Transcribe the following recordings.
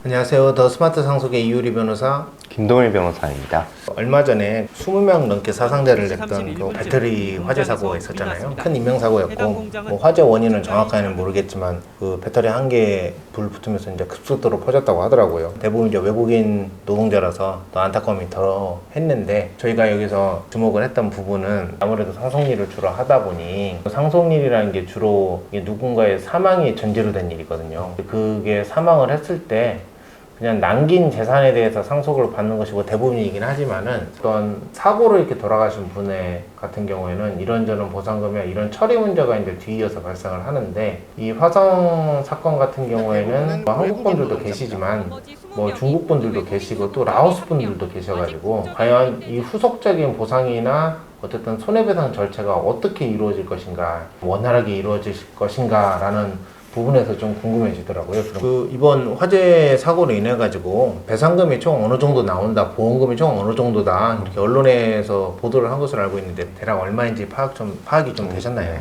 안녕하세요. 더 스마트 상속의 이유리 변호사 김동일 변호사입니다. 얼마 전에 20명 넘게 사상자를 냈던 그 배터리 화재 사고가 있었잖아요. 큰 인명사고였고 뭐 화재 원인은 정확하게는 모르겠지만 그 배터리 한 개에 불 붙으면서 이제 급속도로 퍼졌다고 하더라고요. 대부분 이제 외국인 노동자라서 더 안타까움이 더 했는데 저희가 여기서 주목을 했던 부분은 아무래도 상속일을 주로 하다 보니 상속일이라는 게 주로 누군가의 사망이 전제로 된 일이거든요. 그게 사망을 했을 때 그냥 남긴 재산에 대해서 상속을 받는 것이고 대부분이긴 하지만은 어떤 사고로 이렇게 돌아가신 분의 같은 경우에는 이런저런 보상금이나 이런 처리 문제가 이제 뒤이어서 발생을 하는데 이 화성 사건 같은 경우에는 뭐 한국 분들도 계시지만 뭐 중국 분들도 계시고 또 라오스 분들도 계셔가지고 과연 이 후속적인 보상이나 어쨌든 손해배상 절차가 어떻게 이루어질 것인가, 원활하게 이루어질 것인가 라는 부분에서 좀 궁금해지더라고요. 그 이번 화재 사고로 인해 가지고 배상금이 총 어느 정도 나온다, 보험금이 총 어느 정도다 이렇게 언론에서 보도를 한 것으로 알고 있는데 대략 얼마인지 파악이 좀 되셨나요?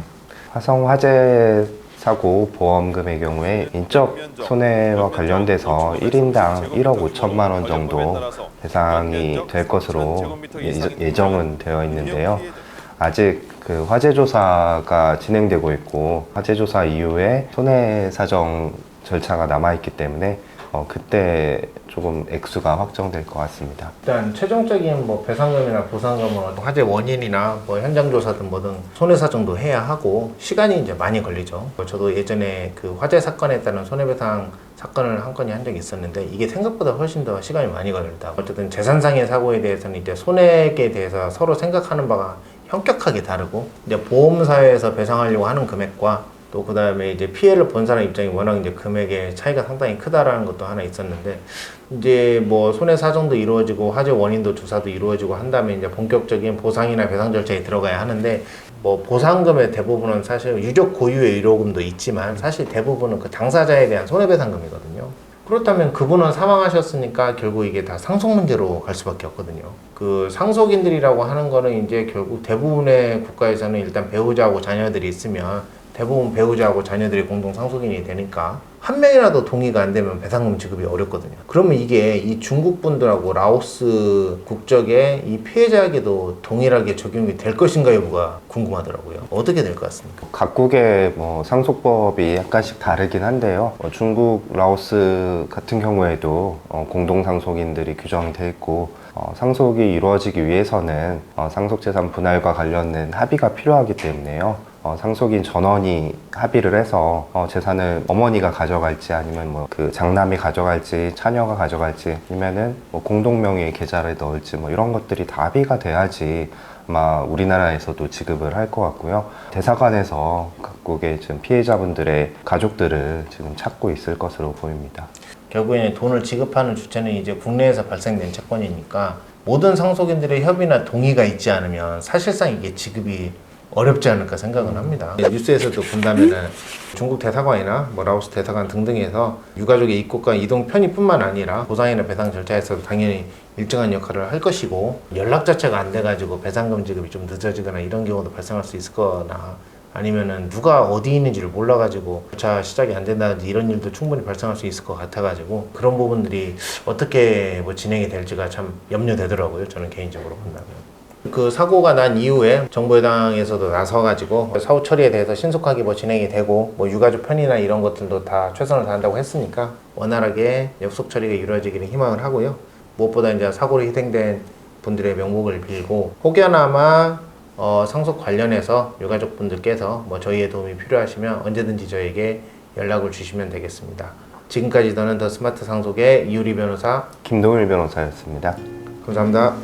화성 화재 사고 보험금의 경우에 인적 손해와 관련돼서 1인당 1억 5천만 원 정도 배상이 될 것으로 예정은 되어 있는데요. 아직 그 화재 조사가 진행되고 있고 화재 조사 이후에 손해사정 절차가 남아있기 때문에 그때 조금 액수가 확정될 것 같습니다. 일단 최종적인 뭐 배상금이나 보상금은 화재 원인이나 뭐 현장 조사든 뭐든 손해사정도 해야 하고 시간이 이제 많이 걸리죠. 저도 예전에 그 화재 사건에 따른 손해배상 사건을 한 건이 한 적이 있었는데 이게 생각보다 훨씬 더 시간이 많이 걸린다. 어쨌든 재산상의 사고에 대해서는 이제 손해에 대해서 서로 생각하는 바가 현격하게 다르고 이제 보험사에서 배상하려고 하는 금액과 또 그 다음에 이제 피해를 본 사람 입장이 워낙 이제 금액의 차이가 상당히 크다라는 것도 하나 있었는데 이제 뭐 손해 사정도 이루어지고 화재 원인도 조사도 이루어지고 한 다음에 이제 본격적인 보상이나 배상 절차에 들어가야 하는데 뭐 보상금의 대부분은 사실 유족 고유의 위로금도 있지만 사실 대부분은 그 당사자에 대한 손해배상금이거든요. 그렇다면 그분은 사망하셨으니까 결국 이게 다 상속 문제로 갈 수밖에 없거든요. 그 상속인들이라고 하는 거는 이제 결국 대부분의 국가에서는 일단 배우자하고 자녀들이 있으면 대부분 배우자하고 자녀들이 공동 상속인이 되니까 한 명이라도 동의가 안 되면 배상금 지급이 어렵거든요. 그러면 이게 이 중국 분들하고 라오스 국적의 이 피해자에게도 동일하게 적용이 될 것인가 여부가 궁금하더라고요. 어떻게 될 것 같습니까? 각국의 뭐 상속법이 약간씩 다르긴 한데요. 중국, 라오스 같은 경우에도 공동 상속인들이 규정이 돼 있고 상속이 이루어지기 위해서는 상속재산 분할과 관련된 합의가 필요하기 때문에요. 상속인 전원이 합의를 해서 재산을 어머니가 가져갈지 아니면 뭐 그 장남이 가져갈지 자녀가 가져갈지 아니면은 뭐 공동명의의 계좌를 넣을지 뭐 이런 것들이 다 합의가 돼야지 아마 우리나라에서도 지급을 할 것 같고요. 대사관에서 각국의 지금 피해자분들의 가족들을 지금 찾고 있을 것으로 보입니다. 결국에는 돈을 지급하는 주체는 이제 국내에서 발생된 채권이니까 모든 상속인들의 협의나 동의가 있지 않으면 사실상 이게 지급이 어렵지 않을까 생각은 합니다. 뉴스에서도 본다면은 중국 대사관이나 뭐 라오스 대사관 등등에서 유가족의 입국과 이동 편의뿐만 아니라 보상이나 배상 절차에서도 당연히 일정한 역할을 할 것이고 연락 자체가 안 돼가지고 배상금 지급이 좀 늦어지거나 이런 경우도 발생할 수 있을 거나 아니면은 누가 어디 있는지를 몰라가지고 절차 시작이 안 된다든지 이런 일도 충분히 발생할 수 있을 것 같아가지고 그런 부분들이 어떻게 뭐 진행이 될지가 참 염려되더라고요. 저는 개인적으로 본다면. 그 사고가 난 이후에 정부 여당에서도 나서가지고 사후 처리에 대해서 신속하게 뭐 진행이 되고 뭐 유가족 편의나 이런 것들도 다 최선을 다한다고 했으니까 원활하게 역속 처리가 이루어지기를 희망을 하고요. 무엇보다 이제 사고로 희생된 분들의 명복을 빌고 혹여나마 상속 관련해서 유가족 분들께서 뭐 저희의 도움이 필요하시면 언제든지 저에게 연락을 주시면 되겠습니다. 지금까지 저는 더 스마트 상속의 이유리 변호사 김동일 변호사였습니다. 감사합니다.